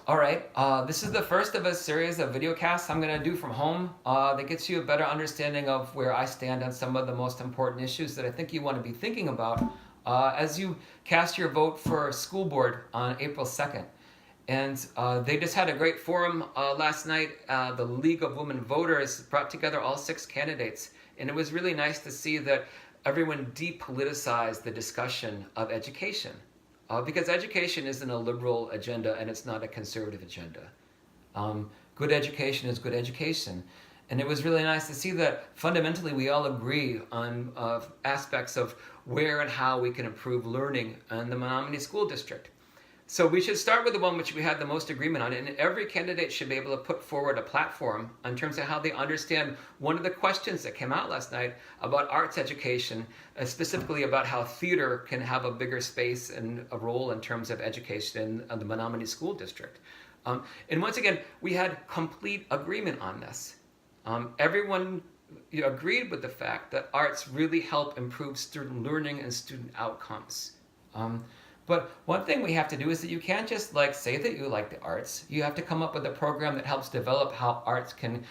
All right, this is the first of a series of video casts I'm going to do from home that gets you a better understanding of where I stand on some of the most important issues that I think you want to be thinking about as you cast your vote for school board on April 2nd. And they just had a great forum last night. The League of Women Voters brought together all 6 candidates. And it was really nice to see that everyone depoliticized the discussion of education. Because education isn't a liberal agenda and it's not a conservative agenda. Good education is good education. And it was really nice to see that fundamentally we all agree on aspects of where and how we can improve learning in the Menomonie School District. So we should start with the one which we had the most agreement on, and every candidate should be able to put forward a platform in terms of how they understand one of the questions that came out last night about arts education, specifically about how theater can have a bigger space and a role in terms of education in the Menomonie School District. And once again, we had complete agreement on this. Everyone agreed with the fact that arts really help improve student learning and student outcomes. But one thing we have to do is that you can't just say that you like the arts. You have to come up with a program that helps develop how arts can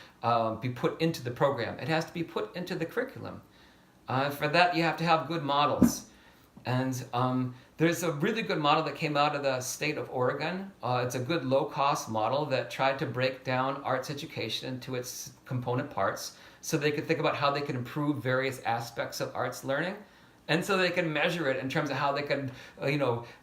be put into the program. It has to be put into the curriculum. For that, you have to have good models. And there's a really good model that came out of the state of Oregon. It's a good low-cost model that tried to break down arts education into its component parts so they could think about how they could improve various aspects of arts learning. And so they can measure it in terms of how they can,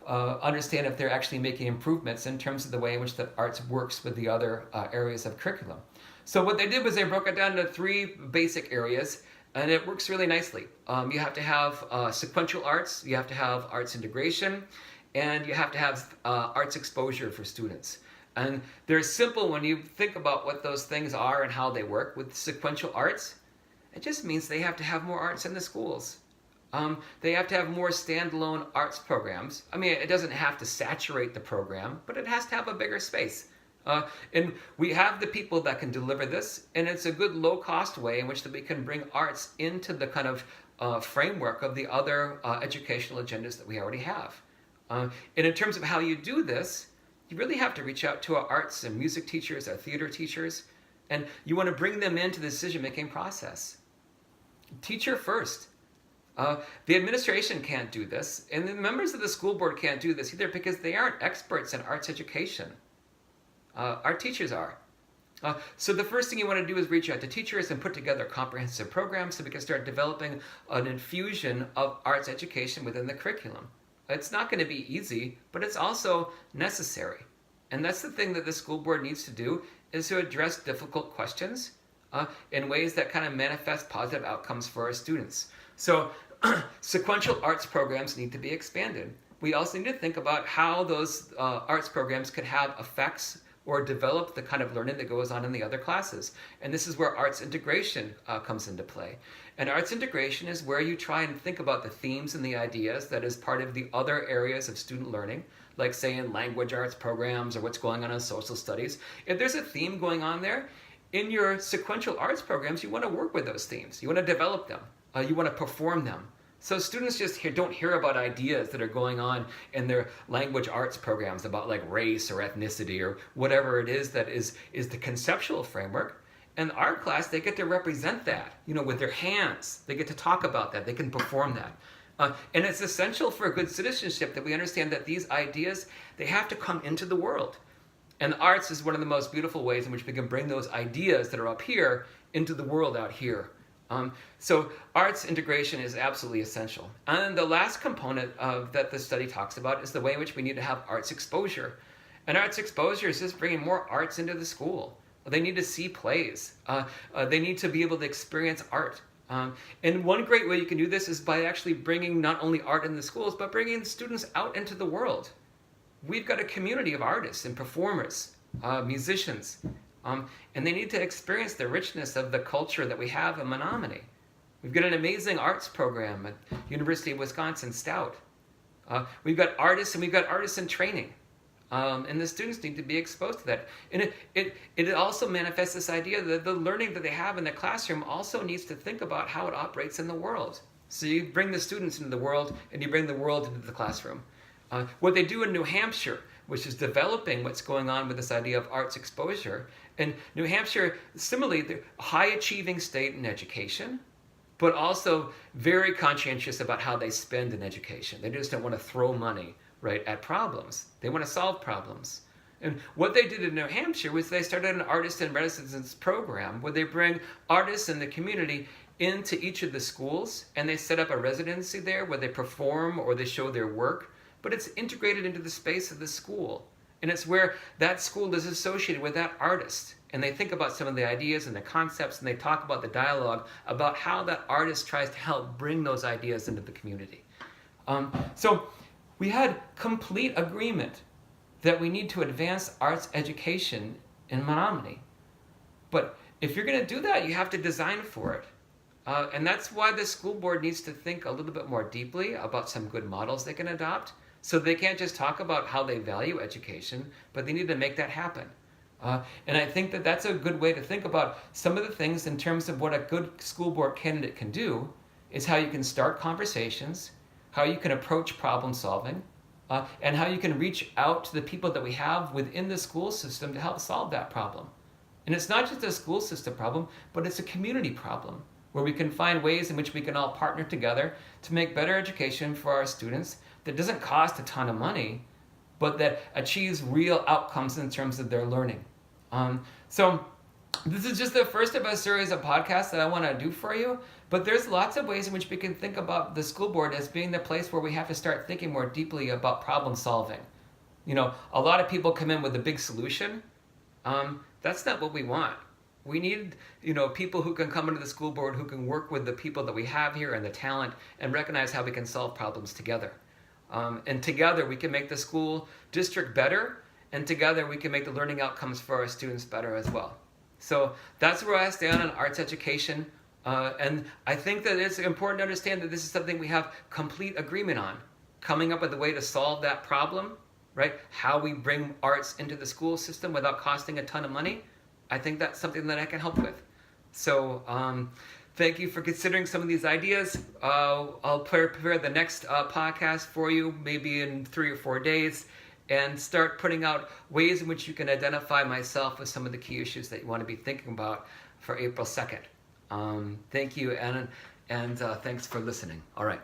understand if they're actually making improvements in terms of the way in which the arts works with the other areas of curriculum. So what they did was they broke it down into 3 basic areas, and it works really nicely. You have to have sequential arts, you have to have arts integration, and you have to have arts exposure for students. And they're simple when you think about what those things are and how they work. With sequential arts, it just means they have to have more arts in the schools. They have to have more standalone arts programs. I mean, it doesn't have to saturate the program, but it has to have a bigger space. And we have the people that can deliver this, and it's a good low-cost way in which that we can bring arts into the kind of framework of the other educational agendas that we already have. And in terms of how you do this, you really have to reach out to our arts and music teachers, our theater teachers, and you want to bring them into the decision-making process. Teacher first. The administration can't do this, and the members of the school board can't do this either because they aren't experts in arts education. Our teachers are. So the first thing you want to do is reach out to teachers and put together comprehensive programs so we can start developing an infusion of arts education within the curriculum. It's not going to be easy, but it's also necessary. And that's the thing that the school board needs to do, is to address difficult questions in ways that kind of manifest positive outcomes for our students. So sequential arts programs need to be expanded. We also need to think about how those arts programs could have effects or develop the kind of learning that goes on in the other classes. And this is where arts integration comes into play. And arts integration is where you try and think about the themes and the ideas that is part of the other areas of student learning, like say in language arts programs or what's going on in social studies. If there's a theme going on there, in your sequential arts programs, you want to work with those themes. You want to develop them. You want to perform them. So students just don't hear about ideas that are going on in their language arts programs about race or ethnicity or whatever it is that is the conceptual framework. In art class, they get to represent that, with their hands. They get to talk about that. They can perform that. And it's essential for good citizenship that we understand that these ideas, they have to come into the world. And arts is one of the most beautiful ways in which we can bring those ideas that are up here into the world out here. So arts integration is absolutely essential. And the last component that the study talks about is the way in which we need to have arts exposure. And arts exposure is just bringing more arts into the school. They need to see plays. They need to be able to experience art. And one great way you can do this is by actually bringing not only art in the schools, but bringing students out into the world. We've got a community of artists and performers, musicians, and they need to experience the richness of the culture that we have in Menomonie. We've got an amazing arts program at University of Wisconsin Stout. We've got artists and we've got artists in training. And the students need to be exposed to that. And it also manifests this idea that the learning that they have in the classroom also needs to think about how it operates in the world. So you bring the students into the world and you bring the world into the classroom. What they do in New Hampshire which is developing what's going on with this idea of arts exposure. And New Hampshire, similarly, the high achieving state in education, but also very conscientious about how they spend in education. They just don't want to throw money, right, at problems. They want to solve problems. And what they did in New Hampshire was they started an artist in residence program where they bring artists in the community into each of the schools, and they set up a residency there where they perform or they show their work, but it's integrated into the space of the school. And it's where that school is associated with that artist. And they think about some of the ideas and the concepts, and they talk about the dialogue about how that artist tries to help bring those ideas into the community. So we had complete agreement that we need to advance arts education in Menomonie. But if you're going to do that, you have to design for it. And that's why the school board needs to think a little bit more deeply about some good models they can adopt. So they can't just talk about how they value education, but they need to make that happen. And I think that that's a good way to think about some of the things in terms of what a good school board candidate can do is how you can start conversations, how you can approach problem solving, and how you can reach out to the people that we have within the school system to help solve that problem. And it's not just a school system problem, but it's a community problem where we can find ways in which we can all partner together to make better education for our students that doesn't cost a ton of money, but that achieves real outcomes in terms of their learning. So this is just the first of a series of podcasts that I want to do for you, but there's lots of ways in which we can think about the school board as being the place where we have to start thinking more deeply about problem solving. You know, a lot of people come in with a big solution. That's not what we want. We need, people who can come into the school board who can work with the people that we have here and the talent and recognize how we can solve problems together. And together we can make the school district better, and together we can make the learning outcomes for our students better as well. So that's where I stand on arts education. And I think that it's important to understand that this is something we have complete agreement on. Coming up with a way to solve that problem, right? How we bring arts into the school system without costing a ton of money. I think that's something that I can help with. So thank you for considering some of these ideas. I'll prepare the next podcast for you, maybe in 3 or 4 days, and start putting out ways in which you can identify myself with some of the key issues that you want to be thinking about for April 2nd. Thank you, and thanks for listening. All right.